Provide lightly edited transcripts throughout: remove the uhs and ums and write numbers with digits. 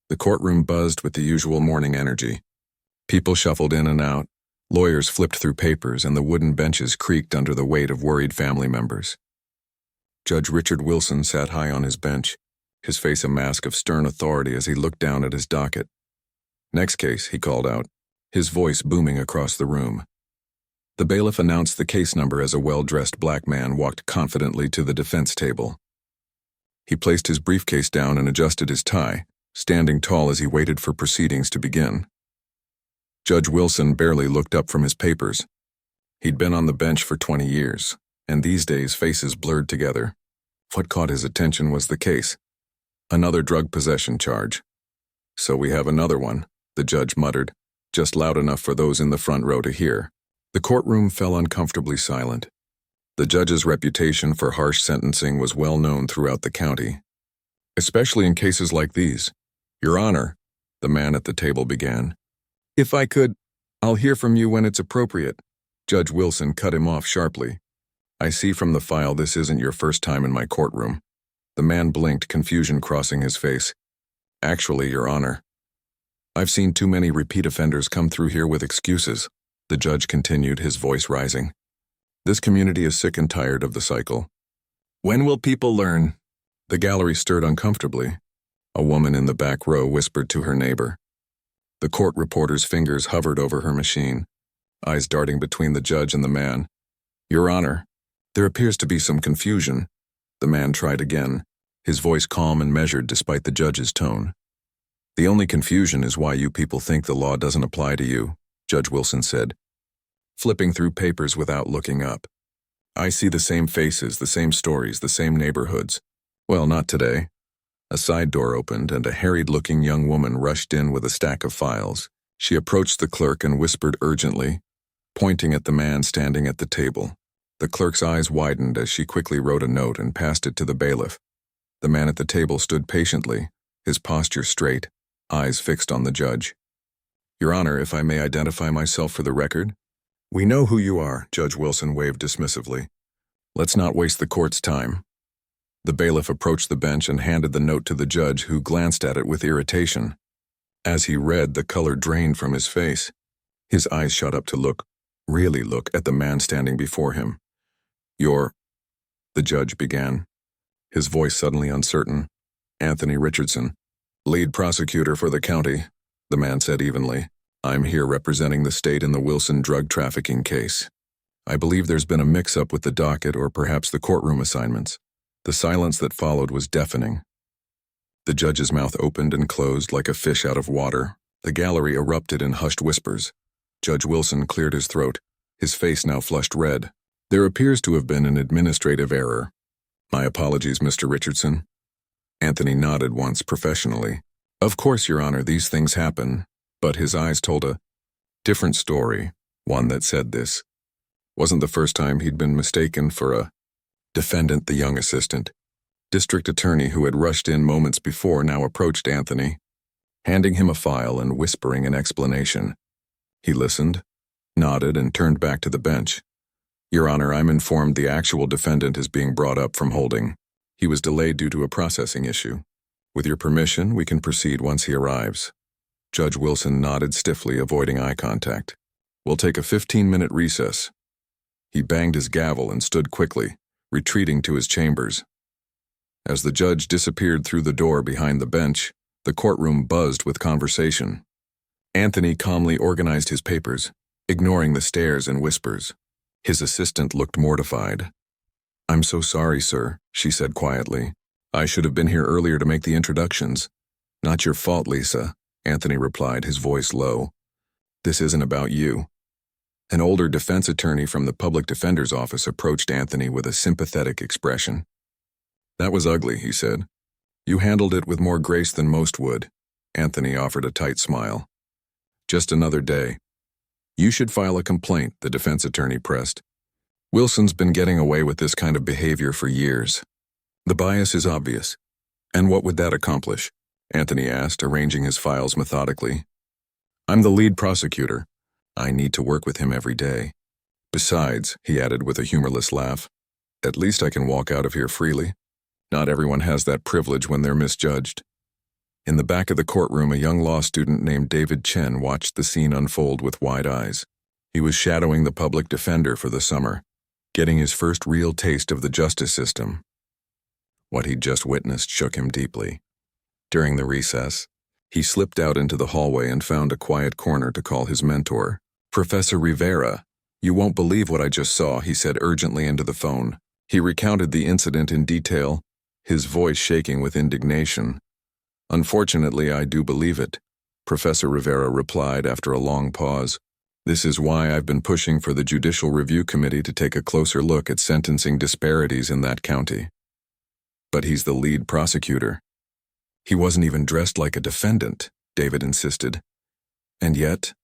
The courtroom buzzed with the usual morning energy. People shuffled in and out, lawyers flipped through papers, and the wooden benches creaked under the weight of worried family members. Judge Richard Wilson sat high on his bench, his face a mask of stern authority as he looked down at his docket. "Next case," he called out, his voice booming across the room. The bailiff announced the case number as a well-dressed black man walked confidently to the defense table. He placed his briefcase down and adjusted his tie, standing tall as he waited for proceedings to begin. Judge Wilson barely looked up from his papers. He'd been on the bench for 20 years, and these days faces blurred together. What caught his attention was the case. Another drug possession charge. "So we have another one," the judge muttered, just loud enough for those in the front row to hear. The courtroom fell uncomfortably silent. The judge's reputation for harsh sentencing was well known throughout the county, especially in cases like these. "Your Honor," the man at the table began. "If I could, I'll hear from you when it's appropriate." Judge Wilson cut him off sharply. "I see from the file this isn't your first time in my courtroom." The man blinked, confusion crossing his face. "Actually, Your Honor, I've seen too many repeat offenders come through here with excuses," the judge continued, his voice rising. "This community is sick and tired of the cycle. When will people learn?" The gallery stirred uncomfortably. A woman in the back row whispered to her neighbor. The court reporter's fingers hovered over her machine, eyes darting between the judge and the man. "Your Honor, there appears to be some confusion." The man tried again, his voice calm and measured despite the judge's tone. "The only confusion is why you people think the law doesn't apply to you," Judge Wilson said, flipping through papers without looking up. "I see the same faces, the same stories, the same neighborhoods. Well, not today." A side door opened and a harried-looking young woman rushed in with a stack of files. She approached the clerk and whispered urgently, pointing at the man standing at the table. The clerk's eyes widened as she quickly wrote a note and passed it to the bailiff. The man at the table stood patiently, his posture straight, eyes fixed on the judge. "Your Honor, if I may identify myself for the record?" "We know who you are," Judge Wilson waved dismissively. "Let's not waste the court's time." The bailiff approached the bench and handed the note to the judge, who glanced at it with irritation. As he read, the color drained from his face. His eyes shot up to really look at the man standing before him. The judge began, his voice suddenly uncertain. "Anthony Richardson, lead prosecutor for the county," the man said evenly. "I'm here representing the state in the Wilson drug trafficking case. I believe there's been a mix-up with the docket or perhaps the courtroom assignments." The silence that followed was deafening. The judge's mouth opened and closed like a fish out of water. The gallery erupted in hushed whispers. Judge Wilson cleared his throat, his face now flushed red. "There appears to have been an administrative error. My apologies, Mr. Richardson." Anthony nodded once professionally. "Of course, Your Honor, these things happen," but his eyes told a different story, one that said this wasn't the first time he'd been mistaken for a defendant. The young assistant district attorney who had rushed in moments before now approached Anthony, handing him a file and whispering an explanation. He listened, nodded, and turned back to the bench. "Your Honor, I'm informed the actual defendant is being brought up from holding. He was delayed due to a processing issue. With your permission, we can proceed once he arrives." Judge Wilson nodded stiffly, avoiding eye contact. "We'll take a 15-minute recess." He banged his gavel and stood quickly, retreating to his chambers. As the judge disappeared through the door behind the bench, the courtroom buzzed with conversation. Anthony calmly organized his papers, ignoring the stares and whispers. His assistant looked mortified. "I'm so sorry, sir," she said quietly. "I should have been here earlier to make the introductions." "Not your fault, Lisa," Anthony replied, his voice low. "This isn't about you." An older defense attorney from the public defender's office approached Anthony with a sympathetic expression. "That was ugly," he said. "You handled it with more grace than most would." Anthony offered a tight smile. "Just another day." "You should file a complaint," the defense attorney pressed. "Wilson's been getting away with this kind of behavior for years. The bias is obvious." "And what would that accomplish?" Anthony asked, arranging his files methodically. "I'm the lead prosecutor. I need to work with him every day. Besides," he added with a humorless laugh, "at least I can walk out of here freely. Not everyone has that privilege when they're misjudged." In the back of the courtroom, a young law student named David Chen watched the scene unfold with wide eyes. He was shadowing the public defender for the summer, getting his first real taste of the justice system. What he'd just witnessed shook him deeply. During the recess, he slipped out into the hallway and found a quiet corner to call his mentor. "Professor Rivera, you won't believe what I just saw," he said urgently into the phone. He recounted the incident in detail, his voice shaking with indignation. "Unfortunately, I do believe it," Professor Rivera replied after a long pause. "This is why I've been pushing for the Judicial Review Committee to take a closer look at sentencing disparities in that county." "But he's the lead prosecutor." "He wasn't even dressed like a defendant," David insisted. "And yet?"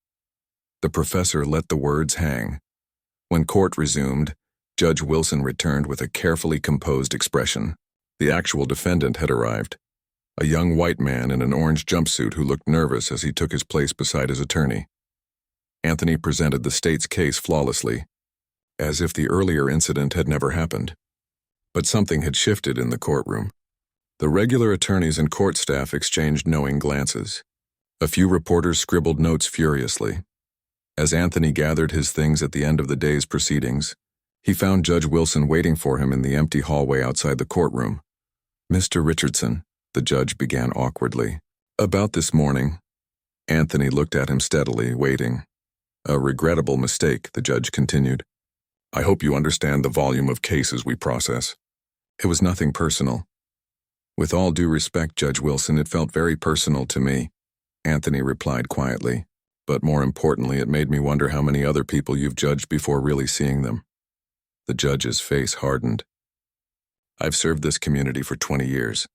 The professor let the words hang. When court resumed, Judge Wilson returned with a carefully composed expression. The actual defendant had arrived, a young white man in an orange jumpsuit who looked nervous as he took his place beside his attorney. Anthony presented the state's case flawlessly, as if the earlier incident had never happened. But something had shifted in the courtroom. The regular attorneys and court staff exchanged knowing glances. A few reporters scribbled notes furiously. As Anthony gathered his things at the end of the day's proceedings, he found Judge Wilson waiting for him in the empty hallway outside the courtroom. "Mr. Richardson," the judge began awkwardly. "About this morning." Anthony looked at him steadily, waiting. "A regrettable mistake," the judge continued. "I hope you understand the volume of cases we process." "It was nothing personal." "With all due respect, Judge Wilson, it felt very personal to me," Anthony replied quietly. "But more importantly, it made me wonder how many other people you've judged before really seeing them." The judge's face hardened. "I've served this community for 20 years.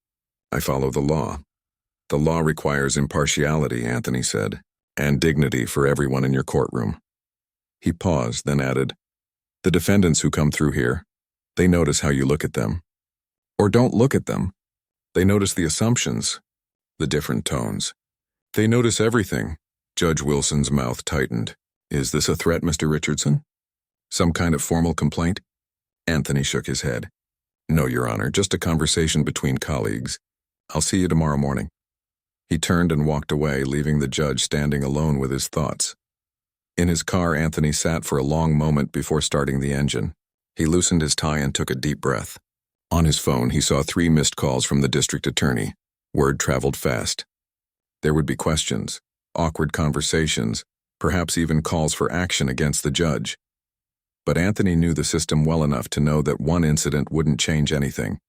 I follow the law. The law requires impartiality," Anthony said, "and dignity for everyone in your courtroom." He paused, then added, "The defendants who come through here, they notice how you look at them. Or don't look at them. They notice the assumptions, the different tones. They notice everything." Judge Wilson's mouth tightened. "Is this a threat, Mr. Richardson? Some kind of formal complaint?" Anthony shook his head. "No, Your Honor, just a conversation between colleagues. I'll see you tomorrow morning." He turned and walked away, leaving the judge standing alone with his thoughts. In his car, Anthony sat for a long moment before starting the engine. He loosened his tie and took a deep breath. On his phone, he saw 3 missed calls from the district attorney. Word traveled fast. There would be questions, awkward conversations, perhaps even calls for action against the judge. But Anthony knew the system well enough to know that one incident wouldn't change anything.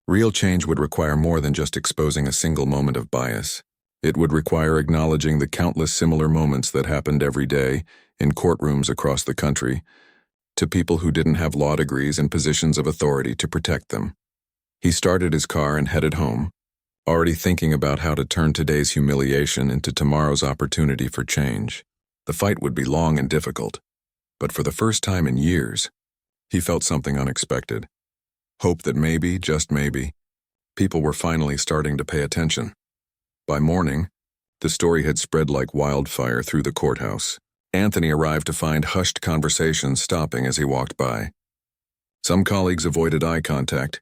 Real change would require more than just exposing a single moment of bias. It would require acknowledging the countless similar moments that happened every day in courtrooms across the country to people who didn't have law degrees and positions of authority to protect them. He started his car and headed home, already thinking about how to turn today's humiliation into tomorrow's opportunity for change. The fight would be long and difficult, but for the first time in years, he felt something unexpected. Hope that maybe, just maybe, people were finally starting to pay attention. By morning, the story had spread like wildfire through the courthouse. Anthony arrived to find hushed conversations stopping as he walked by. Some colleagues avoided eye contact,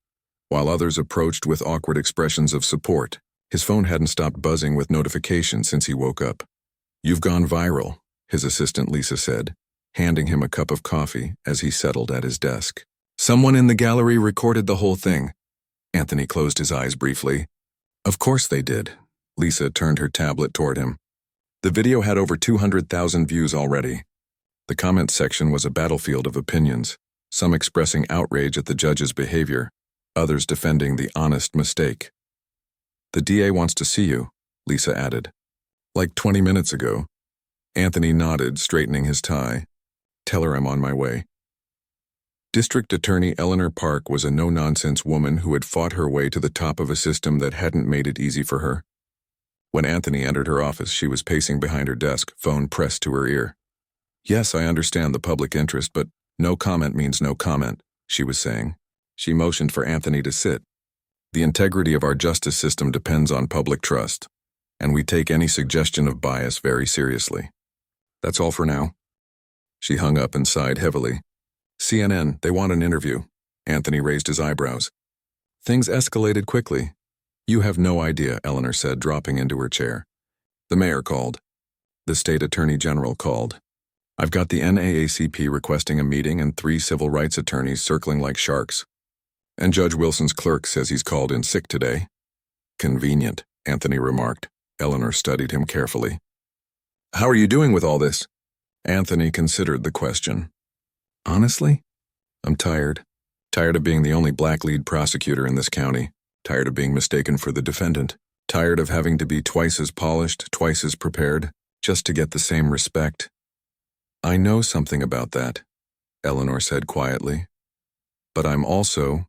while others approached with awkward expressions of support. His phone hadn't stopped buzzing with notifications since he woke up. "You've gone viral," his assistant Lisa said, handing him a cup of coffee as he settled at his desk. "Someone in the gallery recorded the whole thing." Anthony closed his eyes briefly. "Of course they did." Lisa turned her tablet toward him. The video had over 200,000 views already. The comment section was a battlefield of opinions, some expressing outrage at the judge's behavior, others defending the honest mistake. "The DA wants to see you," Lisa added. "Like 20 minutes ago." Anthony nodded, straightening his tie. "Tell her I'm on my way." District Attorney Eleanor Park was a no-nonsense woman who had fought her way to the top of a system that hadn't made it easy for her. When Anthony entered her office, she was pacing behind her desk, phone pressed to her ear. "Yes, I understand the public interest, but no comment means no comment," she was saying. She motioned for Anthony to sit. "The integrity of our justice system depends on public trust, and we take any suggestion of bias very seriously. That's all for now." She hung up and sighed heavily. "CNN, they want an interview." Anthony raised his eyebrows. Things escalated quickly. You have no idea, Eleanor said, dropping into her chair. The mayor called. The state attorney general called. I've got the NAACP requesting a meeting and 3 civil rights attorneys circling like sharks. And Judge Wilson's clerk says he's called in sick today. Convenient, Anthony remarked. Eleanor studied him carefully. How are you doing with all this? Anthony considered the question. Honestly, I'm tired. Tired of being the only black lead prosecutor in this county. Tired of being mistaken for the defendant. Tired of having to be twice as polished, twice as prepared, just to get the same respect. I know something about that, Eleanor said quietly. But I'm also...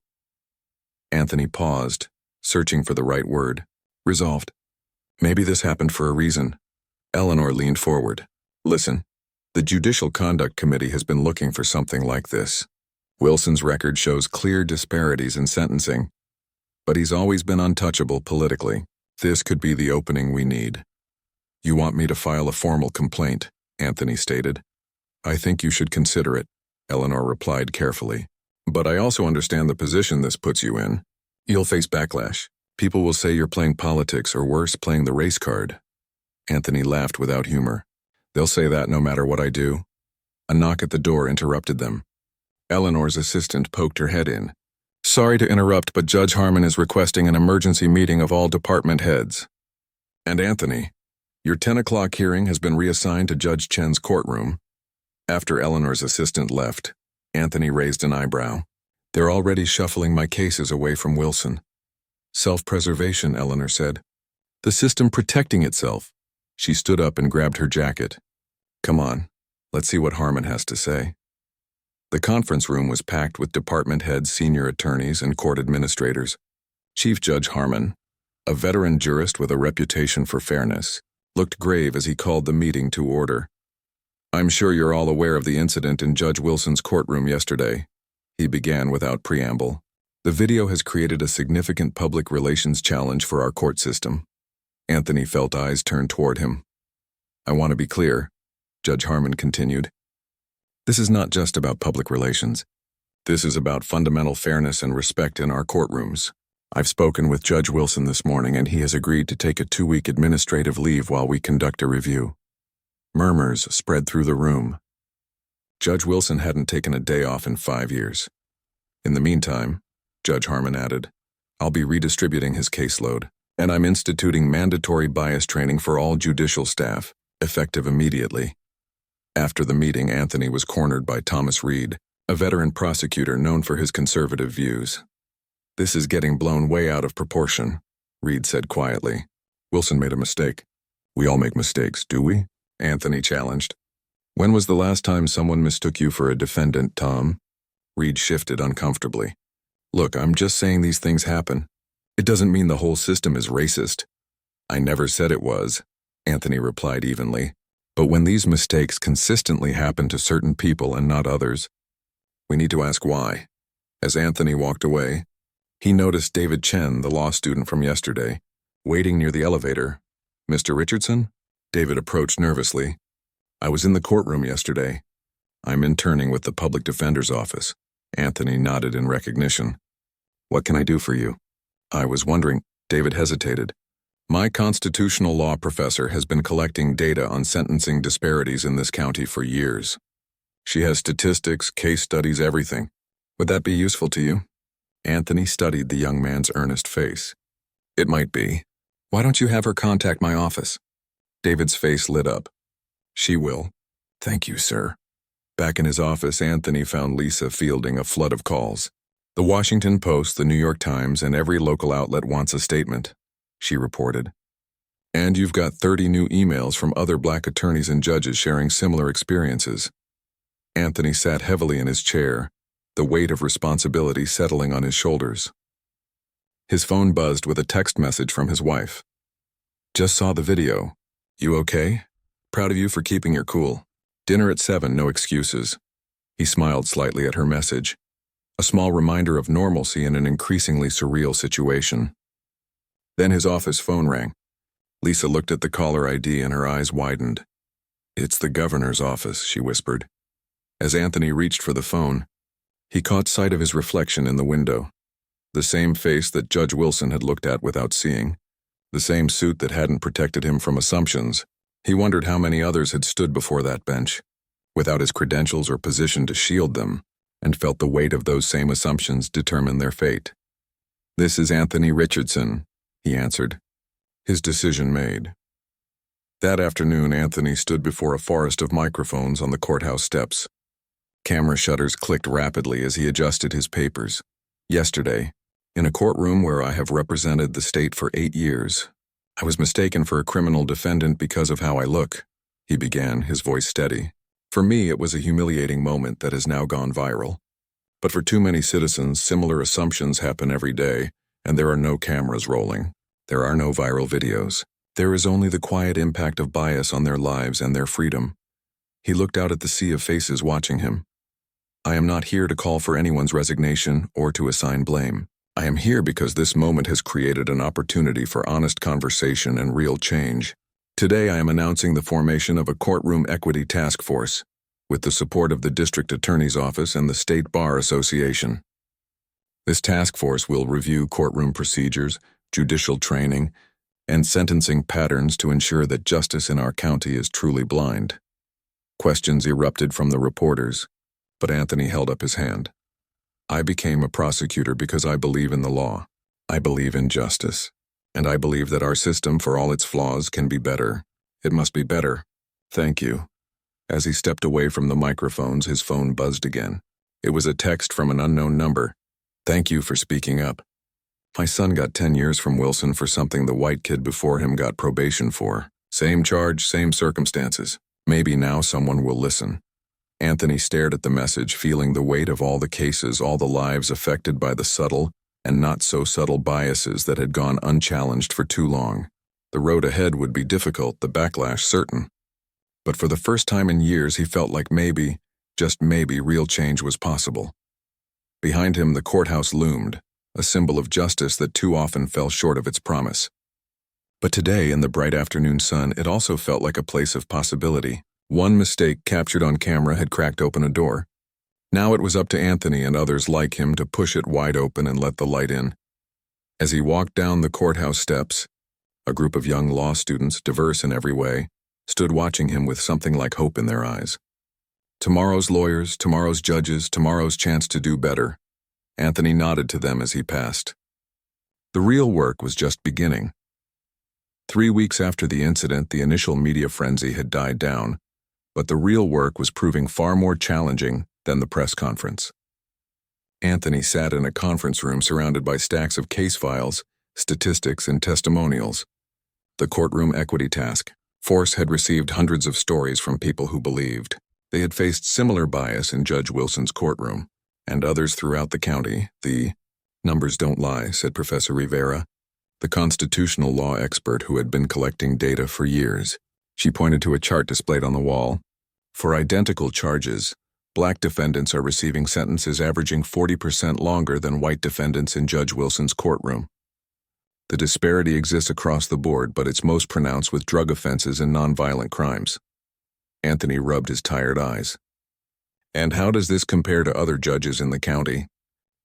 Anthony paused, searching for the right word. Resolved. Maybe this happened for a reason. Eleanor leaned forward. Listen, the Judicial Conduct Committee has been looking for something like this. Wilson's record shows clear disparities in sentencing, but he's always been untouchable politically. This could be the opening we need. You want me to file a formal complaint, Anthony stated. I think you should consider it, Eleanor replied carefully. But I also understand the position this puts you in. You'll face backlash. People will say you're playing politics or worse, playing the race card. Anthony laughed without humor. They'll say that no matter what I do. A knock at the door interrupted them. Eleanor's assistant poked her head in. Sorry to interrupt, but Judge Harmon is requesting an emergency meeting of all department heads. And Anthony, your 10 o'clock hearing has been reassigned to Judge Chen's courtroom. After Eleanor's assistant left, Anthony raised an eyebrow. They're already shuffling my cases away from Wilson. Self-preservation, Eleanor said. The system protecting itself. She stood up and grabbed her jacket. Come on, let's see what Harmon has to say. The conference room was packed with department heads, senior attorneys, and court administrators. Chief Judge Harmon, a veteran jurist with a reputation for fairness, looked grave as he called the meeting to order. I'm sure you're all aware of the incident in Judge Wilson's courtroom yesterday. He began without preamble. The video has created a significant public relations challenge for our court system. Anthony felt eyes turn toward him. I want to be clear, Judge Harmon continued. This is not just about public relations. This is about fundamental fairness and respect in our courtrooms. I've spoken with Judge Wilson this morning, and he has agreed to take a 2-week administrative leave while we conduct a review. Murmurs spread through the room. Judge Wilson hadn't taken a day off in 5 years. In the meantime, Judge Harmon added, I'll be redistributing his caseload, and I'm instituting mandatory bias training for all judicial staff, effective immediately. After the meeting, Anthony was cornered by Thomas Reed, a veteran prosecutor known for his conservative views. This is getting blown way out of proportion, Reed said quietly. Wilson made a mistake. We all make mistakes, do we? Anthony challenged. When was the last time someone mistook you for a defendant, Tom? Reed shifted uncomfortably. Look, I'm just saying these things happen. It doesn't mean the whole system is racist. I never said it was, Anthony replied evenly. But when these mistakes consistently happen to certain people and not others, we need to ask why. As Anthony walked away, he noticed David Chen, the law student from yesterday, waiting near the elevator. Mr. Richardson? David approached nervously. I was in the courtroom yesterday. I'm interning with the public defender's office. Anthony nodded in recognition. What can I do for you? I was wondering. David hesitated. My constitutional law professor has been collecting data on sentencing disparities in this county for years. She has statistics, case studies, everything. Would that be useful to you? Anthony studied the young man's earnest face. It might be. Why don't you have her contact my office? David's face lit up. She will. Thank you, sir. Back in his office, Anthony found Lisa fielding a flood of calls. The Washington Post, the New York Times, and every local outlet wants a statement, she reported. And you've got 30 new emails from other black attorneys and judges sharing similar experiences. Anthony sat heavily in his chair, the weight of responsibility settling on his shoulders. His phone buzzed with a text message from his wife. Just saw the video. You okay? Proud of you for keeping your cool. Dinner at 7, no excuses. He smiled slightly at her message. A small reminder of normalcy in an increasingly surreal situation. Then his office phone rang. Lisa looked at the caller ID and her eyes widened. It's the governor's office, she whispered. As Anthony reached for the phone, he caught sight of his reflection in the window. The same face that Judge Wilson had looked at without seeing. The same suit that hadn't protected him from assumptions. He wondered how many others had stood before that bench, without his credentials or position to shield them, and felt the weight of those same assumptions determine their fate. "This is Anthony Richardson," he answered, his decision made. That afternoon, Anthony stood before a forest of microphones on the courthouse steps. Camera shutters clicked rapidly as he adjusted his papers. "Yesterday, in a courtroom where I have represented the state for 8 years, I was mistaken for a criminal defendant because of how I look," he began, his voice steady. "For me, it was a humiliating moment that has now gone viral. But for too many citizens, similar assumptions happen every day, and there are no cameras rolling. There are no viral videos. There is only the quiet impact of bias on their lives and their freedom." He looked out at the sea of faces watching him. "I am not here to call for anyone's resignation or to assign blame. I am here because this moment has created an opportunity for honest conversation and real change. Today I am announcing the formation of a courtroom equity task force, with the support of the District Attorney's Office and the State Bar Association. This task force will review courtroom procedures, judicial training, and sentencing patterns to ensure that justice in our county is truly blind." Questions erupted from the reporters, but Anthony held up his hand. "I became a prosecutor because I believe in the law. I believe in justice. And I believe that our system, for all its flaws, can be better. It must be better. Thank you." As he stepped away from the microphones, his phone buzzed again. It was a text from an unknown number. "Thank you for speaking up. My son got 10 years from Wilson for something the white kid before him got probation for. Same charge, same circumstances. Maybe now someone will listen." Anthony stared at the message, feeling the weight of all the cases, all the lives affected by the subtle and not so subtle biases that had gone unchallenged for too long. The road ahead would be difficult, the backlash certain. But for the first time in years, he felt like maybe, just maybe, real change was possible. Behind him, the courthouse loomed, a symbol of justice that too often fell short of its promise. But today, in the bright afternoon sun, it also felt like a place of possibility. One mistake captured on camera had cracked open a door. Now it was up to Anthony and others like him to push it wide open and let the light in. As he walked down the courthouse steps, a group of young law students, diverse in every way, stood watching him with something like hope in their eyes. Tomorrow's lawyers, tomorrow's judges, tomorrow's chance to do better. Anthony nodded to them as he passed. The real work was just beginning. 3 weeks after the incident, the initial media frenzy had died down, but the real work was proving far more challenging than the press conference. Anthony sat in a conference room surrounded by stacks of case files, statistics, and testimonials. The courtroom equity task force had received hundreds of stories from people who believed they had faced similar bias in Judge Wilson's courtroom, and others throughout the county. "The numbers don't lie," said Professor Rivera, the constitutional law expert who had been collecting data for years. She pointed to a chart displayed on the wall. "For identical charges, black defendants are receiving sentences averaging 40% longer than white defendants in Judge Wilson's courtroom. The disparity exists across the board, but it's most pronounced with drug offenses and nonviolent crimes." Anthony rubbed his tired eyes. "And how does this compare to other judges in the county?"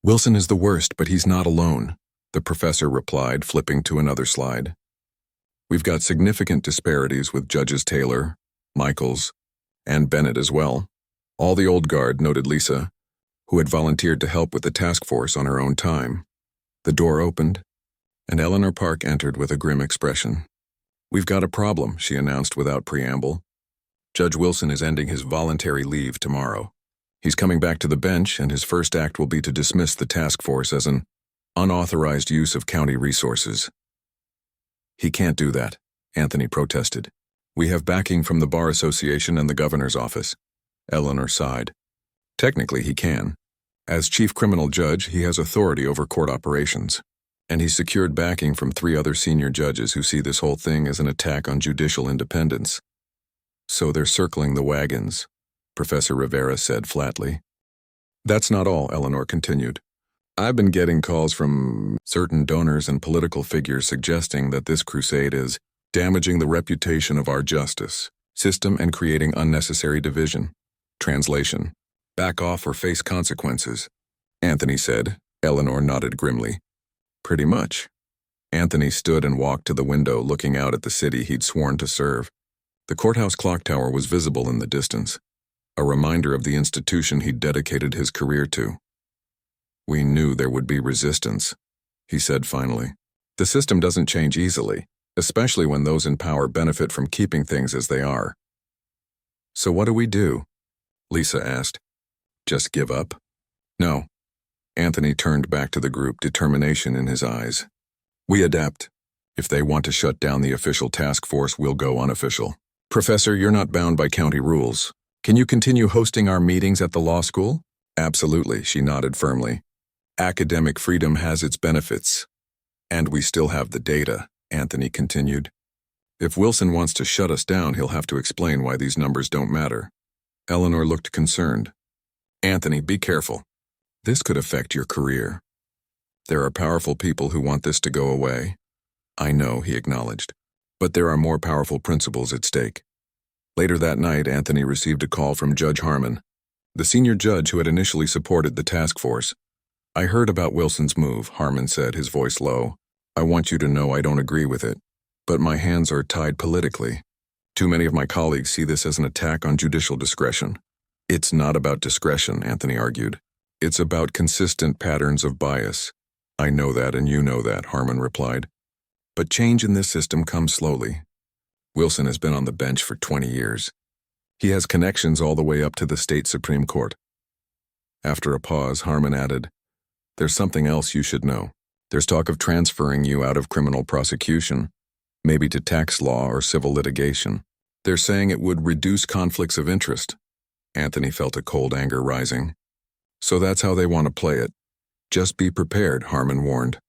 "Wilson is the worst, but he's not alone," the professor replied, flipping to another slide. "We've got significant disparities with Judges Taylor, Michaels, and Bennett as well. All the old guard," noted Lisa, who had volunteered to help with the task force on her own time. The door opened, and Eleanor Park entered with a grim expression. "We've got a problem," she announced without preamble. "Judge Wilson is ending his voluntary leave tomorrow. He's coming back to the bench, and his first act will be to dismiss the task force as an unauthorized use of county resources." "He can't do that," Anthony protested. "We have backing from the Bar Association and the governor's office." Eleanor sighed. "Technically, he can. As chief criminal judge, he has authority over court operations. And he's secured backing from 3 other senior judges who see this whole thing as an attack on judicial independence. So they're circling the wagons," Professor Rivera said flatly. "That's not all," Eleanor continued. "I've been getting calls from certain donors and political figures suggesting that this crusade is damaging the reputation of our justice system and creating unnecessary division. Translation: back off or face consequences," Anthony said, Eleanor nodded grimly. Pretty much. Anthony stood and walked to the window, looking out at the city he'd sworn to serve. The courthouse clock tower was visible in the distance, a reminder of the institution he'd dedicated his career to. We knew there would be resistance, he said finally. The system doesn't change easily, especially when those in power benefit from keeping things as they are. So what do we do? Lisa asked. Just give up? No. Anthony turned back to the group, determination in his eyes. We adapt. If they want to shut down the official task force, we'll go unofficial. Professor, you're not bound by county rules. Can you continue hosting our meetings at the law school? Absolutely, she nodded firmly. Academic freedom has its benefits. And we still have the data, Anthony continued. If Wilson wants to shut us down, he'll have to explain why these numbers don't matter. Eleanor looked concerned. Anthony, be careful. This could affect your career. There are powerful people who want this to go away. I know, he acknowledged. But there are more powerful principles at stake. Later that night, Anthony received a call from Judge Harmon, the senior judge who had initially supported the task force. I heard about Wilson's move, Harmon said, his voice low. I want you to know I don't agree with it, but my hands are tied politically. Too many of my colleagues see this as an attack on judicial discretion. It's not about discretion, Anthony argued. It's about consistent patterns of bias. I know that and you know that, Harmon replied. But change in this system comes slowly. Wilson has been on the bench for 20 years. He has connections all the way up to the state Supreme Court. After a pause, Harmon added, There's something else you should know. There's talk of transferring you out of criminal prosecution, maybe to tax law or civil litigation. They're saying it would reduce conflicts of interest. Anthony felt a cold anger rising. So that's how they want to play it. Just be prepared, Harmon warned.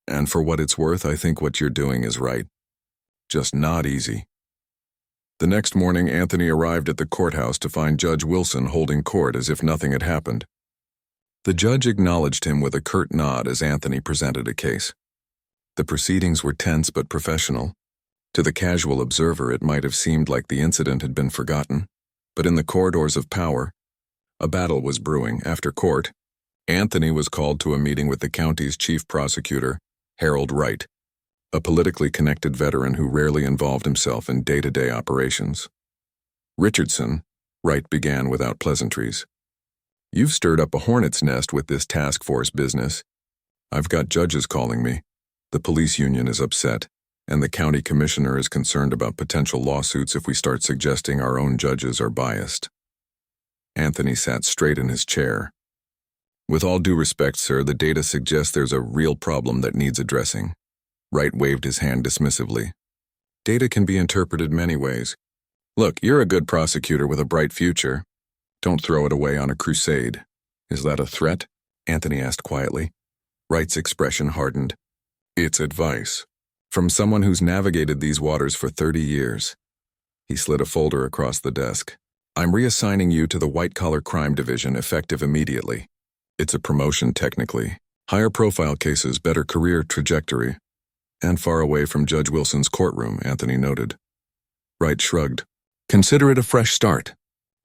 And for what it's worth, I think what you're doing is right. Just not easy. The next morning, Anthony arrived at the courthouse to find Judge Wilson holding court as if nothing had happened. The judge acknowledged him with a curt nod as Anthony presented a case. The proceedings were tense but professional. To the casual observer, it might have seemed like the incident had been forgotten. But in the corridors of power, a battle was brewing. After court, Anthony was called to a meeting with the county's chief prosecutor, Harold Wright, a politically connected veteran who rarely involved himself in day-to-day operations. Richardson, Wright began without pleasantries. You've stirred up a hornet's nest with this task force business. I've got judges calling me. The police union is upset, and the county commissioner is concerned about potential lawsuits if we start suggesting our own judges are biased. Anthony sat straight in his chair. With all due respect, sir, the data suggests there's a real problem that needs addressing. Wright waved his hand dismissively. Data can be interpreted many ways. Look, you're a good prosecutor with a bright future. Don't throw it away on a crusade. Is that a threat? Anthony asked quietly. Wright's expression hardened. It's advice. From someone who's navigated these waters for 30 years. He slid a folder across the desk. I'm reassigning you to the white-collar crime division effective immediately. It's a promotion technically. Higher profile cases, better career trajectory. And far away from Judge Wilson's courtroom, Anthony noted. Wright shrugged. Consider it a fresh start.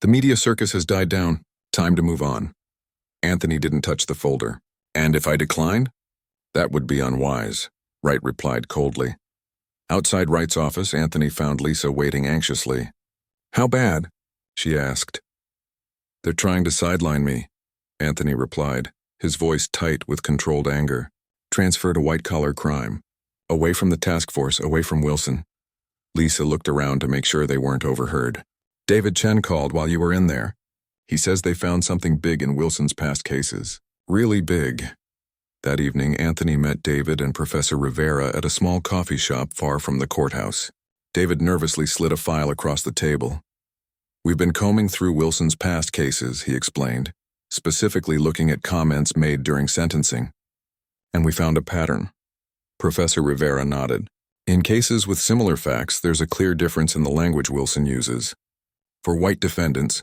The media circus has died down. Time to move on. Anthony didn't touch the folder. And if I declined? That would be unwise, Wright replied coldly. Outside Wright's office, Anthony found Lisa waiting anxiously. How bad? She asked. They're trying to sideline me, Anthony replied, his voice tight with controlled anger. Transfer to white-collar crime. Away from the task force, away from Wilson. Lisa looked around to make sure they weren't overheard. David Chen called while you were in there. He says they found something big in Wilson's past cases. Really big. That evening, Anthony met David and Professor Rivera at a small coffee shop far from the courthouse. David nervously slid a file across the table. We've been combing through Wilson's past cases, he explained, specifically looking at comments made during sentencing. And we found a pattern. Professor Rivera nodded. In cases with similar facts, there's a clear difference in the language Wilson uses. For white defendants,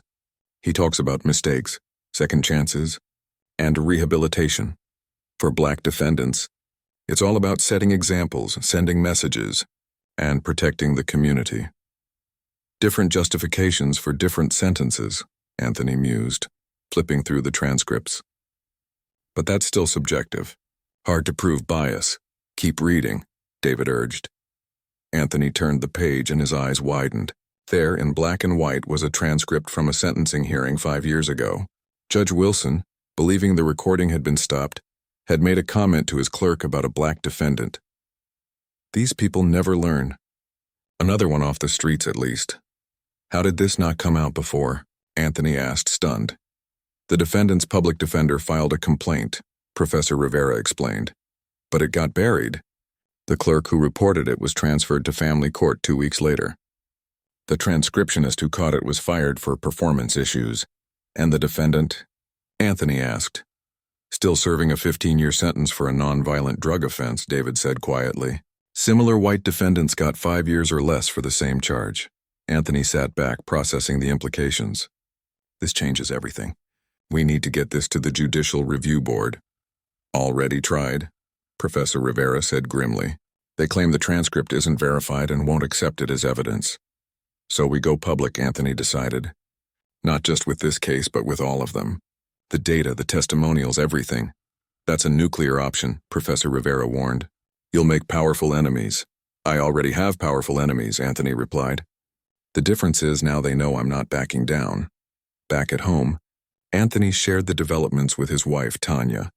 he talks about mistakes, second chances, and rehabilitation. For black defendants, it's all about setting examples, sending messages, and protecting the community. Different justifications for different sentences, Anthony mused, flipping through the transcripts. But that's still subjective. Hard to prove bias. Keep reading, David urged. Anthony turned the page and his eyes widened. There, in black and white, was a transcript from a sentencing hearing 5 years ago. Judge Wilson, believing the recording had been stopped, had made a comment to his clerk about a black defendant. These people never learn. Another one off the streets, at least. How did this not come out before? Anthony asked, stunned. The defendant's public defender filed a complaint, Professor Rivera explained. But it got buried. The clerk who reported it was transferred to family court 2 weeks later. The transcriptionist who caught it was fired for performance issues. And the defendant? Anthony asked. Still serving a 15-year sentence for a nonviolent drug offense, David said quietly. Similar white defendants got 5 years or less for the same charge. Anthony sat back, processing the implications. This changes everything. We need to get this to the Judicial Review Board. Already tried, Professor Rivera said grimly. They claim the transcript isn't verified and won't accept it as evidence. So we go public, Anthony decided. Not just with this case, but with all of them. The data, the testimonials, everything. That's a nuclear option, Professor Rivera warned. You'll make powerful enemies. I already have powerful enemies, Anthony replied. The difference is now they know I'm not backing down. Back at home, Anthony shared the developments with his wife, Tanya,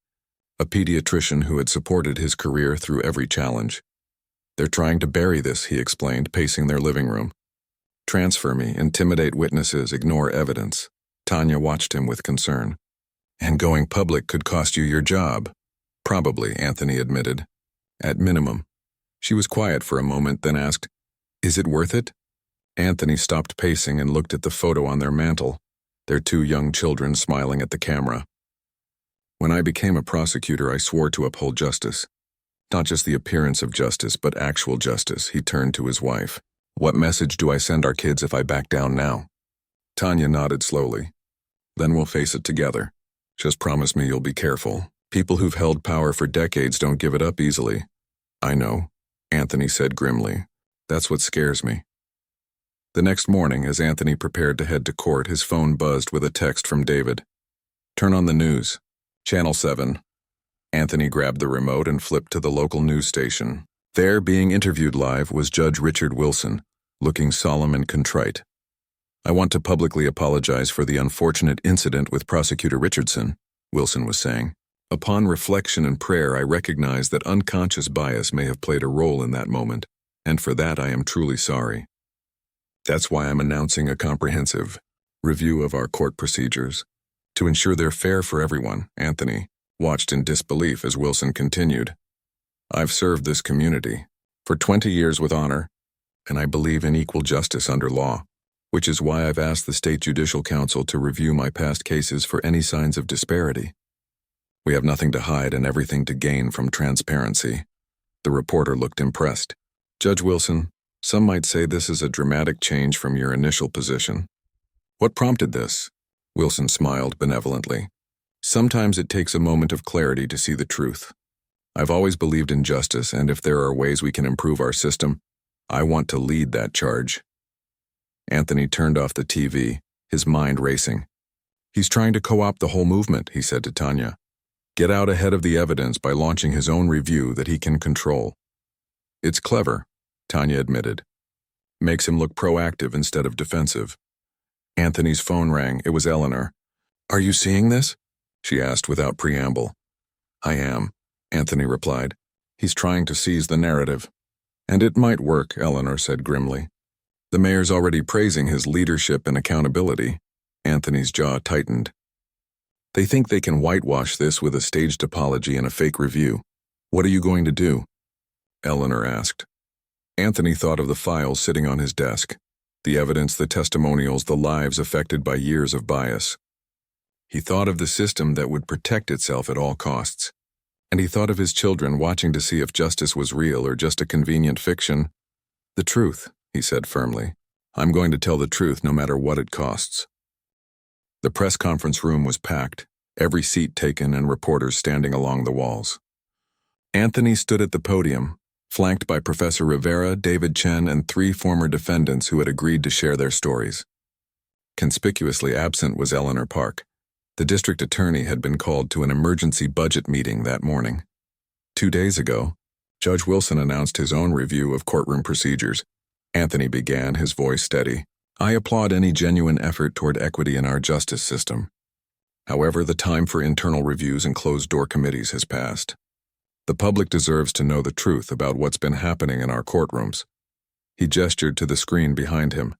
a pediatrician who had supported his career through every challenge. They're trying to bury this, he explained, pacing their living room. Transfer me, intimidate witnesses, ignore evidence. Tanya watched him with concern. And going public could cost you your job. Probably, Anthony admitted. At minimum. She was quiet for a moment, then asked, Is it worth it? Anthony stopped pacing and looked at the photo on their mantel, their 2 young children smiling at the camera. When I became a prosecutor, I swore to uphold justice. Not just the appearance of justice, but actual justice, he turned to his wife. What message do I send our kids if I back down now? Tanya nodded slowly. Then we'll face it together. Just promise me you'll be careful. People who've held power for decades don't give it up easily. I know, Anthony said grimly. That's what scares me. The next morning, as Anthony prepared to head to court, his phone buzzed with a text from David. Turn on the news. Channel 7. Anthony grabbed the remote and flipped to the local news station. There, being interviewed live, was Judge Richard Wilson, looking solemn and contrite. I want to publicly apologize for the unfortunate incident with Prosecutor Richardson, Wilson was saying. Upon reflection and prayer, I recognize that unconscious bias may have played a role in that moment, and for that I am truly sorry. That's why I'm announcing a comprehensive review of our court procedures. To ensure they're fair for everyone, Anthony watched in disbelief as Wilson continued. I've served this community for 20 years with honor, and I believe in equal justice under law, which is why I've asked the State Judicial Council to review my past cases for any signs of disparity. We have nothing to hide and everything to gain from transparency. The reporter looked impressed. Judge Wilson, some might say this is a dramatic change from your initial position. What prompted this? Wilson smiled benevolently. Sometimes it takes a moment of clarity to see the truth. I've always believed in justice, and if there are ways we can improve our system, I want to lead that charge. Anthony turned off the TV, his mind racing. He's trying to co-opt the whole movement, he said to Tanya. Get out ahead of the evidence by launching his own review that he can control. It's clever, Tanya admitted. Makes him look proactive instead of defensive. Anthony's phone rang. It was Eleanor. Are you seeing this? She asked without preamble. I am, Anthony replied. He's trying to seize the narrative. And it might work, Eleanor said grimly. The mayor's already praising his leadership and accountability. Anthony's jaw tightened. They think they can whitewash this with a staged apology and a fake review. What are you going to do? Eleanor asked. Anthony thought of the files sitting on his desk. The evidence, the testimonials, the lives affected by years of bias. He thought of the system that would protect itself at all costs. And he thought of his children watching to see if justice was real or just a convenient fiction. The truth, he said firmly. I'm going to tell the truth no matter what it costs. The press conference room was packed, every seat taken and reporters standing along the walls. Anthony stood at the podium, flanked by Professor Rivera, David Chen, and 3 former defendants who had agreed to share their stories. Conspicuously absent was Eleanor Park, The district attorney had been called to an emergency budget meeting that morning. 2 days ago, Judge Wilson announced his own review of courtroom procedures. Anthony began, his voice steady. I applaud any genuine effort toward equity in our justice system. However, the time for internal reviews and closed-door committees has passed. The public deserves to know the truth about what's been happening in our courtrooms. He gestured to the screen behind him,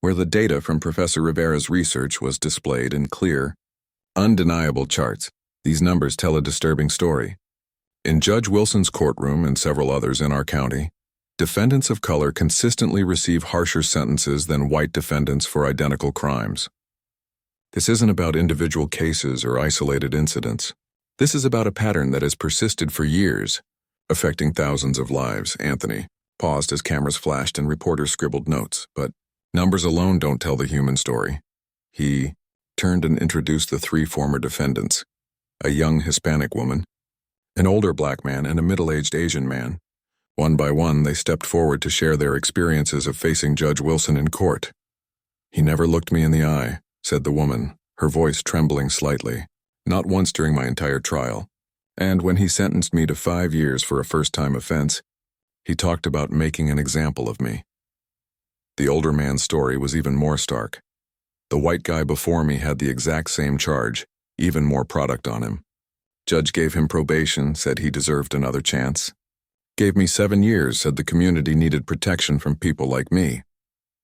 where the data from Professor Rivera's research was displayed in clear, undeniable charts. These numbers tell a disturbing story. In Judge Wilson's courtroom and several others in our county, defendants of color consistently receive harsher sentences than white defendants for identical crimes. This isn't about individual cases or isolated incidents. This is about a pattern that has persisted for years, affecting thousands of lives. Anthony paused as cameras flashed and reporters scribbled notes, but numbers alone don't tell the human story. He turned and introduced the 3 former defendants, a young Hispanic woman, an older black man, and a middle-aged Asian man. One by one, they stepped forward to share their experiences of facing Judge Wilson in court. He never looked me in the eye, said the woman, her voice trembling slightly. Not once during my entire trial. And when he sentenced me to 5 years for a first-time offense, he talked about making an example of me. The older man's story was even more stark. The white guy before me had the exact same charge, even more product on him. Judge gave him probation, said he deserved another chance. Gave me 7 years, said the community needed protection from people like me.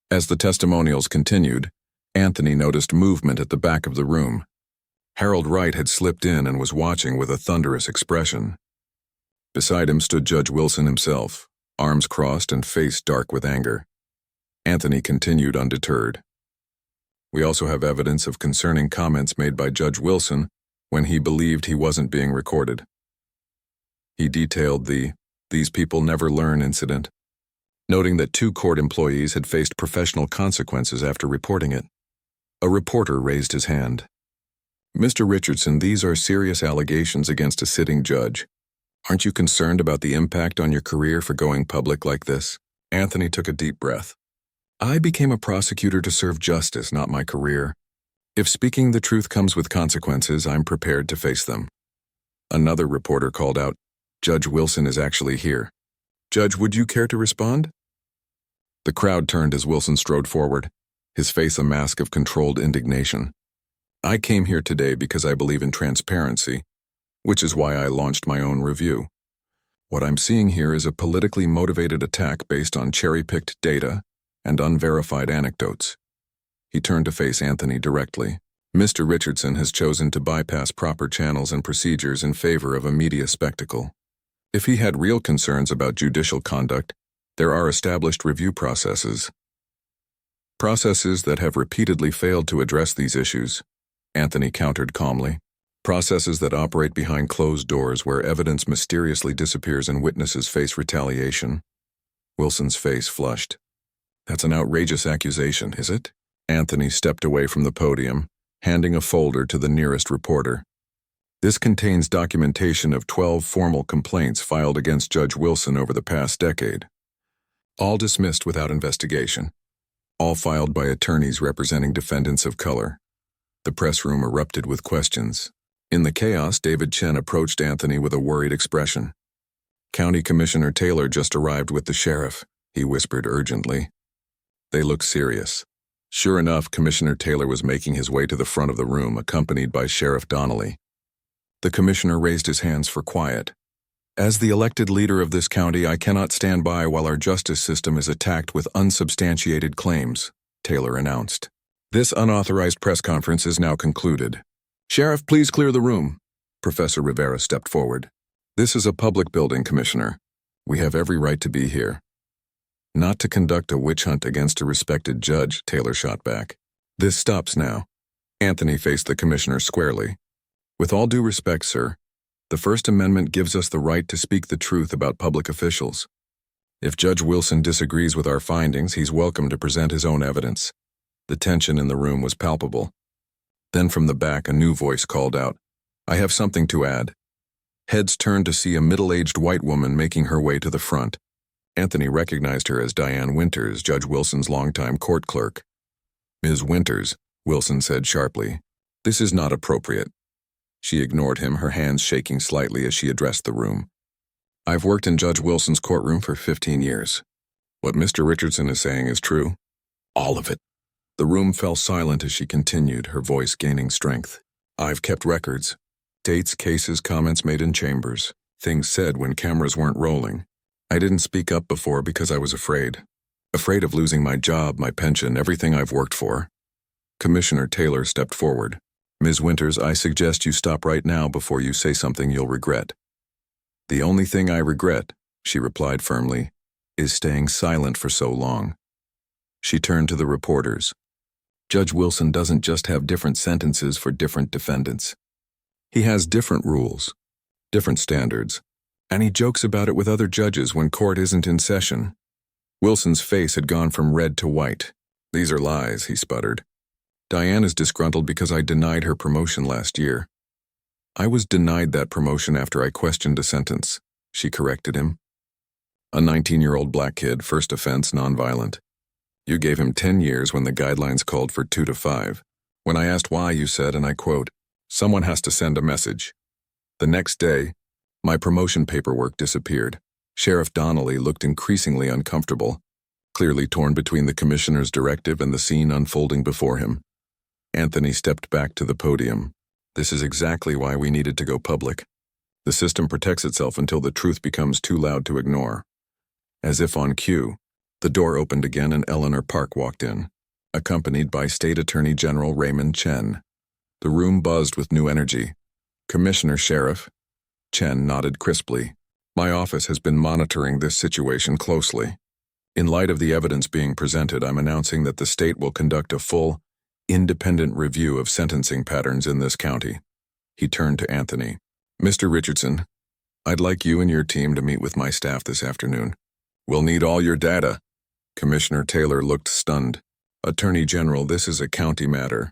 As the testimonials continued, Anthony noticed movement at the back of the room. Harold Wright had slipped in and was watching with a thunderous expression. Beside him stood Judge Wilson himself, arms crossed and face dark with anger. Anthony continued undeterred. We also have evidence of concerning comments made by Judge Wilson when he believed he wasn't being recorded. He detailed the "these people never learn" incident, noting that 2 court employees had faced professional consequences after reporting it. A reporter raised his hand. Mr. Richardson, these are serious allegations against a sitting judge. Aren't you concerned about the impact on your career for going public like this? Anthony took a deep breath. I became a prosecutor to serve justice, not my career. If speaking the truth comes with consequences, I'm prepared to face them. Another reporter called out, Judge Wilson is actually here. Judge, would you care to respond? The crowd turned as Wilson strode forward, his face a mask of controlled indignation. I came here today because I believe in transparency, which is why I launched my own review. What I'm seeing here is a politically motivated attack based on cherry-picked data and unverified anecdotes. He turned to face Anthony directly. Mr. Richardson has chosen to bypass proper channels and procedures in favor of a media spectacle. If he had real concerns about judicial conduct, there are established review processes. Processes that have repeatedly failed to address these issues. Anthony countered calmly. Processes that operate behind closed doors where evidence mysteriously disappears and witnesses face retaliation. Wilson's face flushed. That's an outrageous accusation, is it? Anthony stepped away from the podium, handing a folder to the nearest reporter. This contains documentation of 12 formal complaints filed against Judge Wilson over the past decade. All dismissed without investigation. All filed by attorneys representing defendants of color. The press room erupted with questions. In the chaos, David Chen approached Anthony with a worried expression. County Commissioner Taylor just arrived with the sheriff, he whispered urgently. They looked serious. Sure enough, Commissioner Taylor was making his way to the front of the room, accompanied by Sheriff Donnelly. The commissioner raised his hands for quiet. As the elected leader of this county, I cannot stand by while our justice system is attacked with unsubstantiated claims, Taylor announced. This unauthorized press conference is now concluded. Sheriff, please clear the room. Professor Rivera stepped forward. This is a public building, Commissioner. We have every right to be here. Not to conduct a witch hunt against a respected judge, Taylor shot back. This stops now. Anthony faced the commissioner squarely. With all due respect, sir, the First Amendment gives us the right to speak the truth about public officials. If Judge Wilson disagrees with our findings, he's welcome to present his own evidence. The tension in the room was palpable. Then from the back, a new voice called out, I have something to add. Heads turned to see a middle-aged white woman making her way to the front. Anthony recognized her as Diane Winters, Judge Wilson's longtime court clerk. Ms. Winters, Wilson said sharply, This is not appropriate. She ignored him, her hands shaking slightly as she addressed the room. I've worked in Judge Wilson's courtroom for 15 years. What Mr. Richardson is saying is true. All of it. The room fell silent as she continued, her voice gaining strength. I've kept records. Dates, cases, comments made in chambers. Things said when cameras weren't rolling. I didn't speak up before because I was afraid. Afraid of losing my job, my pension, everything I've worked for. Commissioner Taylor stepped forward. Ms. Winters, I suggest you stop right now before you say something you'll regret. The only thing I regret, she replied firmly, is staying silent for so long. She turned to the reporters. Judge Wilson doesn't just have different sentences for different defendants. He has different rules, different standards, and he jokes about it with other judges when court isn't in session. Wilson's face had gone from red to white. These are lies, he sputtered. Diane is disgruntled because I denied her promotion last year. I was denied that promotion after I questioned a sentence, she corrected him. A 19-year-old black kid, first offense, nonviolent. You gave him 10 years when the guidelines called for 2 to 5. When I asked why, you said, and I quote, someone has to send a message. The next day, my promotion paperwork disappeared. Sheriff Donnelly looked increasingly uncomfortable, clearly torn between the commissioner's directive and the scene unfolding before him. Anthony stepped back to the podium. This is exactly why we needed to go public. The system protects itself until the truth becomes too loud to ignore. As if on cue, the door opened again and Eleanor Park walked in, accompanied by State Attorney General Raymond Chen. The room buzzed with new energy. Commissioner Sheriff. Chen nodded crisply. My office has been monitoring this situation closely. In light of the evidence being presented, I'm announcing that the state will conduct a full, independent review of sentencing patterns in this county. He turned to Anthony. Mr. Richardson, I'd like you and your team to meet with my staff this afternoon. We'll need all your data. Commissioner Taylor looked stunned. Attorney General, this is a county matter.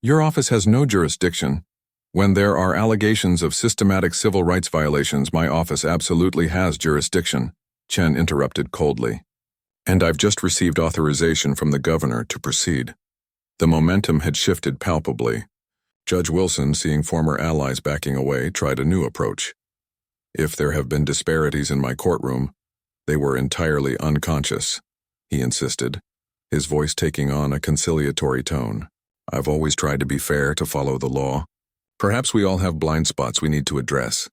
Your office has no jurisdiction. When there are allegations of systematic civil rights violations, my office absolutely has jurisdiction, Chen interrupted coldly. And I've just received authorization from the governor to proceed. The momentum had shifted palpably. Judge Wilson, seeing former allies backing away, tried a new approach. If there have been disparities in my courtroom, they were entirely unconscious, he insisted, his voice taking on a conciliatory tone. I've always tried to be fair, to follow the law. Perhaps we all have blind spots we need to address.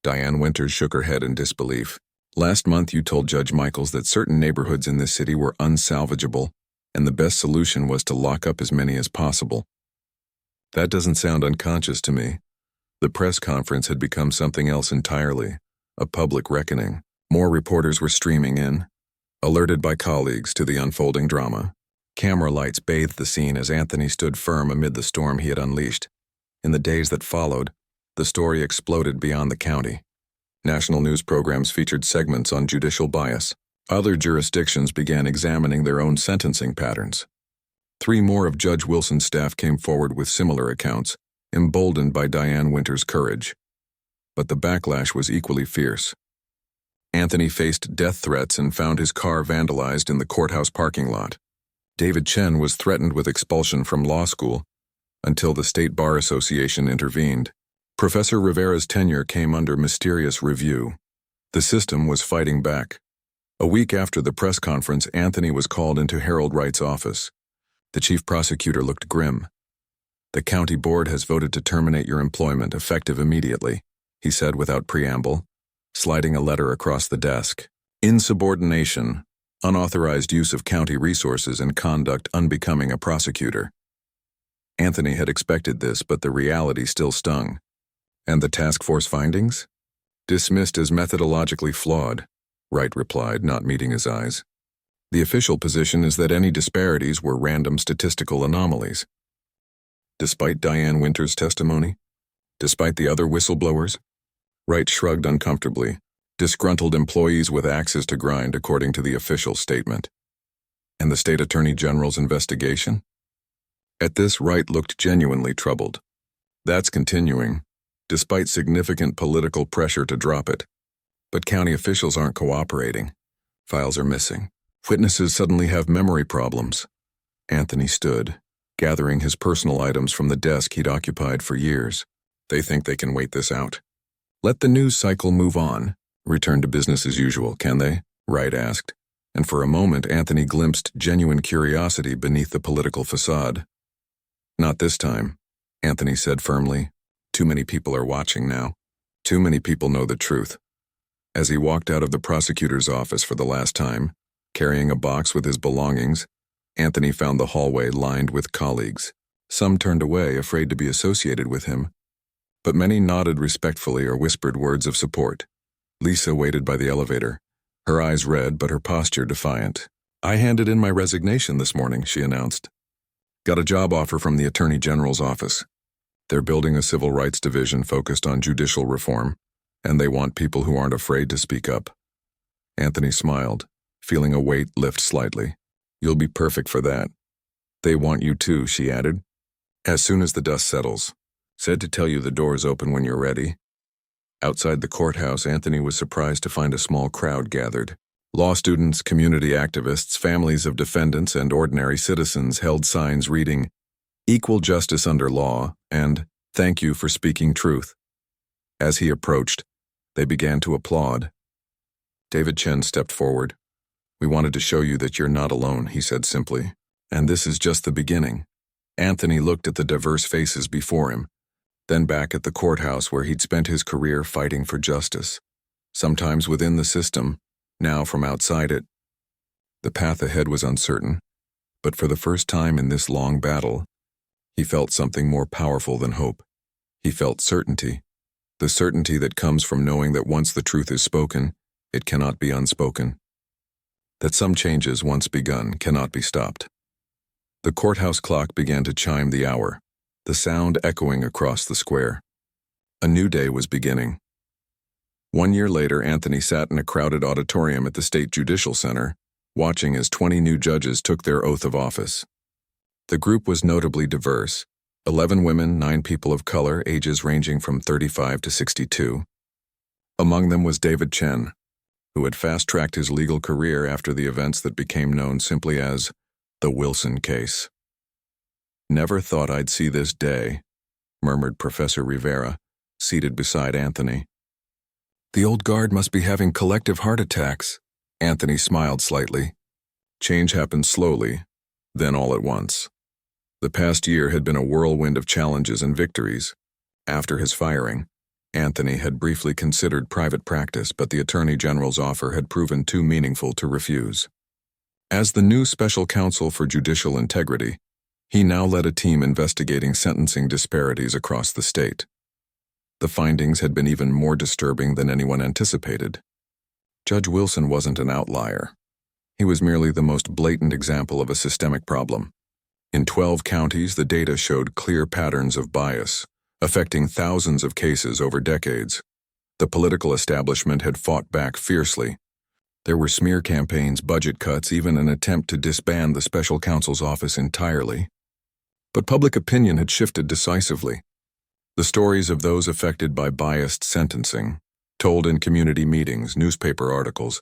Diane Winters shook her head in disbelief. Last month you told Judge Michaels that certain neighborhoods in this city were unsalvageable, and the best solution was to lock up as many as possible. That doesn't sound unconscious to me. The press conference had become something else entirely, a public reckoning. More reporters were streaming in, alerted by colleagues to the unfolding drama. Camera lights bathed the scene as Anthony stood firm amid the storm he had unleashed. In the days that followed, the story exploded beyond the county. National news programs featured segments on judicial bias. Other jurisdictions began examining their own sentencing patterns. 3 more of Judge Wilson's staff came forward with similar accounts, emboldened by Diane Winters' courage. But the backlash was equally fierce. Anthony faced death threats and found his car vandalized in the courthouse parking lot. David Chen was threatened with expulsion from law school until the State Bar Association intervened. Professor Rivera's tenure came under mysterious review. The system was fighting back. A week after the press conference, Anthony was called into Harold Wright's office. The chief prosecutor looked grim. The county board has voted to terminate your employment, effective immediately, he said without preamble, sliding a letter across the desk. Insubordination, unauthorized use of county resources, and conduct unbecoming a prosecutor. Anthony had expected this, but the reality still stung. And the task force findings? Dismissed as methodologically flawed, Wright replied, not meeting his eyes. The official position is that any disparities were random statistical anomalies. Despite Diane Winters' testimony? Despite the other whistleblowers? Wright shrugged uncomfortably. Disgruntled employees with axes to grind, according to the official statement. And the state attorney general's investigation? At this, Wright looked genuinely troubled. That's continuing, despite significant political pressure to drop it. But county officials aren't cooperating. Files are missing. Witnesses suddenly have memory problems. Anthony stood, gathering his personal items from the desk he'd occupied for years. They think they can wait this out. Let the news cycle move on. Return to business as usual, can they? Wright asked, and for a moment Anthony glimpsed genuine curiosity beneath the political facade. Not this time, Anthony said firmly. Too many people are watching now. Too many people know the truth. As he walked out of the prosecutor's office for the last time, carrying a box with his belongings, Anthony found the hallway lined with colleagues. Some turned away, afraid to be associated with him, but many nodded respectfully or whispered words of support. Lisa waited by the elevator, her eyes red but her posture defiant. "I handed in my resignation this morning," she announced. "Got a job offer from the Attorney General's office. They're building a civil rights division focused on judicial reform, and they want people who aren't afraid to speak up." Anthony smiled, feeling a weight lift slightly. "You'll be perfect for that." "They want you too," she added. "As soon as the dust settles. Said to tell you the door's open when you're ready." Outside the courthouse, Anthony was surprised to find a small crowd gathered. Law students, community activists, families of defendants, and ordinary citizens held signs reading, "Equal justice under law," and "Thank you for speaking truth." As he approached, they began to applaud. David Chen stepped forward. "We wanted to show you that you're not alone," he said simply. "And this is just the beginning." Anthony looked at the diverse faces before him, then back at the courthouse where he'd spent his career fighting for justice, sometimes within the system, now from outside it. The path ahead was uncertain, but for the first time in this long battle, he felt something more powerful than hope. He felt certainty, the certainty that comes from knowing that once the truth is spoken, it cannot be unspoken. That some changes, once begun, cannot be stopped. The courthouse clock began to chime the hour, the sound echoing across the square. A new day was beginning. 1 year later, Anthony sat in a crowded auditorium at the State Judicial Center, watching as 20 new judges took their oath of office. The group was notably diverse: 11 women, 9 people of color, ages ranging from 35 to 62. Among them was David Chen, who had fast-tracked his legal career after the events that became known simply as the Wilson case. "Never thought I'd see this day," murmured Professor Rivera, seated beside Anthony. "The old guard must be having collective heart attacks." Anthony smiled slightly. Change happened slowly, then all at once. The past year had been a whirlwind of challenges and victories. After his firing, Anthony had briefly considered private practice, but the Attorney General's offer had proven too meaningful to refuse. As the new special counsel for judicial integrity, he now led a team investigating sentencing disparities across the state. The findings had been even more disturbing than anyone anticipated. Judge Wilson wasn't an outlier. He was merely the most blatant example of a systemic problem. In 12 counties, the data showed clear patterns of bias, affecting thousands of cases over decades. The political establishment had fought back fiercely. There were smear campaigns, budget cuts, even an attempt to disband the special counsel's office entirely. But public opinion had shifted decisively. The stories of those affected by biased sentencing, told in community meetings, newspaper articles,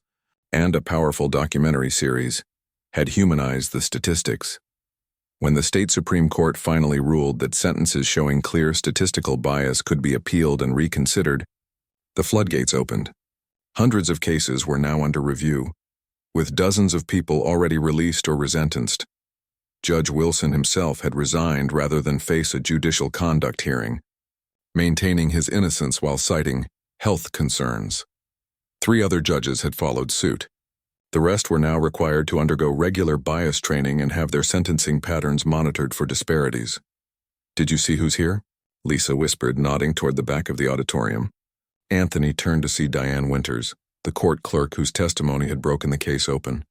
and a powerful documentary series, had humanized the statistics. When the state Supreme Court finally ruled that sentences showing clear statistical bias could be appealed and reconsidered, the floodgates opened. Hundreds of cases were now under review, with dozens of people already released or resentenced. Judge Wilson himself had resigned rather than face a judicial conduct hearing, maintaining his innocence while citing health concerns. 3 other judges had followed suit. The rest were now required to undergo regular bias training and have their sentencing patterns monitored for disparities. "Did you see who's here?" Lisa whispered, nodding toward the back of the auditorium. Anthony turned to see Diane Winters, the court clerk whose testimony had broken the case open.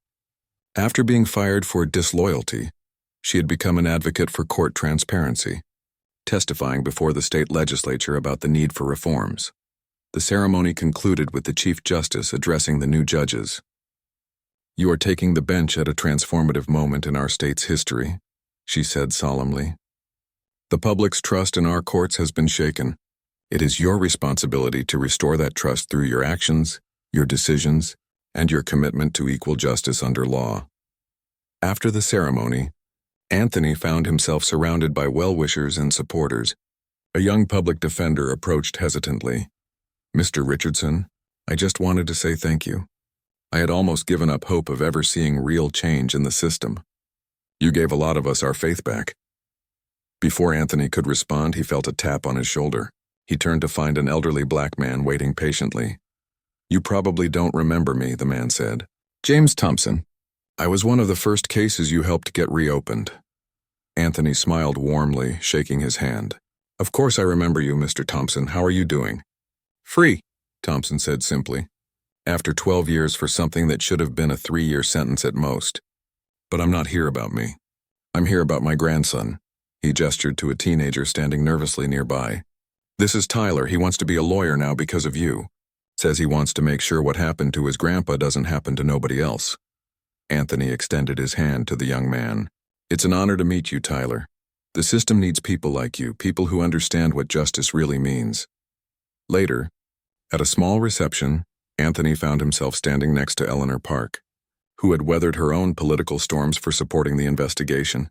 After being fired for disloyalty, she had become an advocate for court transparency, testifying before the state legislature about the need for reforms. The ceremony concluded with the Chief Justice addressing the new judges. "You are taking the bench at a transformative moment in our state's history," she said solemnly. "The public's trust in our courts has been shaken. It is your responsibility to restore that trust through your actions, your decisions, and your commitment to equal justice under law." After the ceremony, Anthony found himself surrounded by well-wishers and supporters. A young public defender approached hesitantly. "Mr. Richardson, I just wanted to say thank you. I had almost given up hope of ever seeing real change in the system. You gave a lot of us our faith back." Before Anthony could respond, he felt a tap on his shoulder. He turned to find an elderly black man waiting patiently. "You probably don't remember me," the man said. "James Thompson. I was one of the first cases you helped get reopened." Anthony smiled warmly, shaking his hand. "Of course I remember you, Mr. Thompson. How are you doing?" "Free," Thompson said simply. "After 12 years for something that should have been a 3-year sentence at most. But I'm not here about me. I'm here about my grandson." He gestured to a teenager standing nervously nearby. "This is Tyler. He wants to be a lawyer now because of you. Says he wants to make sure what happened to his grandpa doesn't happen to nobody else." Anthony extended his hand to the young man. "It's an honor to meet you, Tyler. The system needs people like you, people who understand what justice really means." Later, at a small reception, Anthony found himself standing next to Eleanor Park, who had weathered her own political storms for supporting the investigation.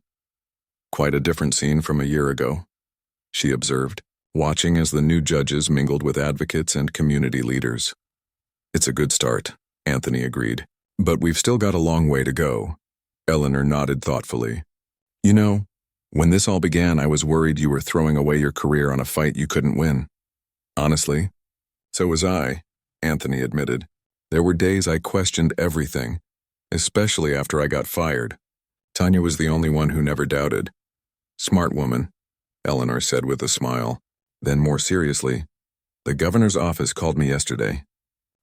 "Quite a different scene from a year ago," she observed, watching as the new judges mingled with advocates and community leaders. "It's a good start," Anthony agreed. "But we've still got a long way to go." Eleanor nodded thoughtfully. "You know, when this all began, I was worried you were throwing away your career on a fight you couldn't win." "Honestly, so was I," Anthony admitted. "There were days I questioned everything, especially after I got fired. Tanya was the only one who never doubted." "Smart woman," Eleanor said with a smile. Then more seriously, "The governor's office called me yesterday.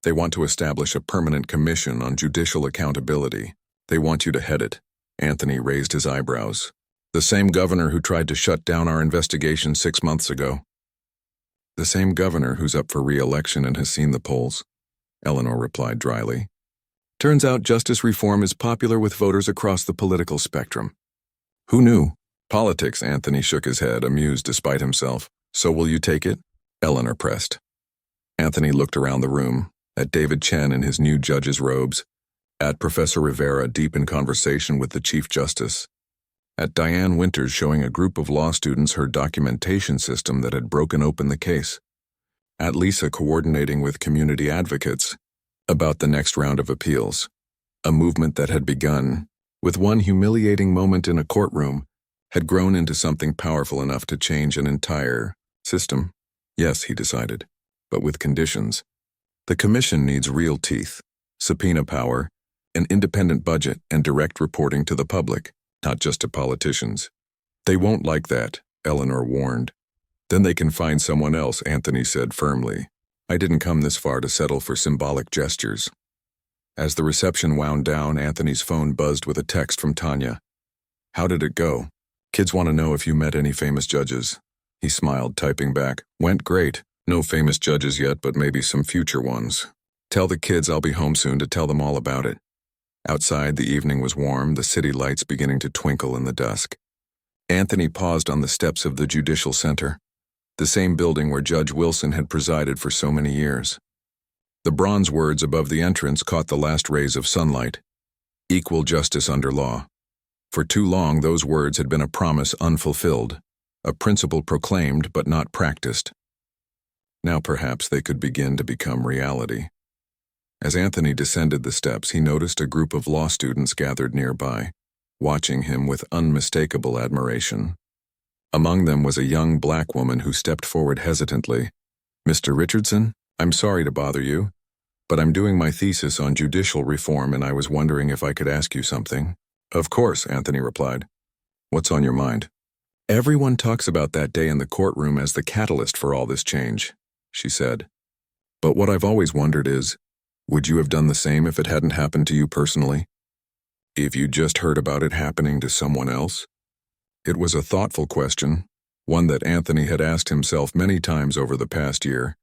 They want to establish a permanent commission on judicial accountability. They want you to head it." Anthony raised his eyebrows. "The same governor who tried to shut down our investigation 6 months ago." "The same governor who's up for re-election and has seen the polls," Eleanor replied dryly. "Turns out justice reform is popular with voters across the political spectrum." "Who knew?" "Politics," Anthony shook his head, amused despite himself. "So will you take it?" Eleanor pressed. Anthony looked around the room, at David Chen in his new judge's robes, at Professor Rivera deep in conversation with the Chief Justice, at Diane Winters showing a group of law students her documentation system that had broken open the case, at Lisa coordinating with community advocates about the next round of appeals, a movement that had begun with one humiliating moment in a courtroom had grown into something powerful enough to change an entire system. Yes, he decided, but with conditions. The commission needs real teeth, subpoena power, an independent budget, and direct reporting to the public, not just to politicians. "They won't like that," Eleanor warned. "Then they can find someone else," Anthony said firmly. "I didn't come this far to settle for symbolic gestures." As the reception wound down, Anthony's phone buzzed with a text from Tanya. "How did it go? Kids want to know if you met any famous judges." He smiled, typing back, "Went great. No famous judges yet, but maybe some future ones. Tell the kids I'll be home soon to tell them all about it." Outside, the evening was warm, the city lights beginning to twinkle in the dusk. Anthony paused on the steps of the Judicial Center, the same building where Judge Wilson had presided for so many years. The bronze words above the entrance caught the last rays of sunlight. "Equal justice under law." For too long, those words had been a promise unfulfilled, a principle proclaimed but not practiced. Now perhaps they could begin to become reality. As Anthony descended the steps, he noticed a group of law students gathered nearby, watching him with unmistakable admiration. Among them was a young black woman who stepped forward hesitantly. "Mr. Richardson, I'm sorry to bother you, but I'm doing my thesis on judicial reform and I was wondering if I could ask you something." "Of course," Anthony replied. "What's on your mind?" "Everyone talks about that day in the courtroom as the catalyst for all this change," she said. "But what I've always wondered is, would you have done the same if it hadn't happened to you personally? If you just heard about it happening to someone else?" It was a thoughtful question, one that Anthony had asked himself many times over the past year.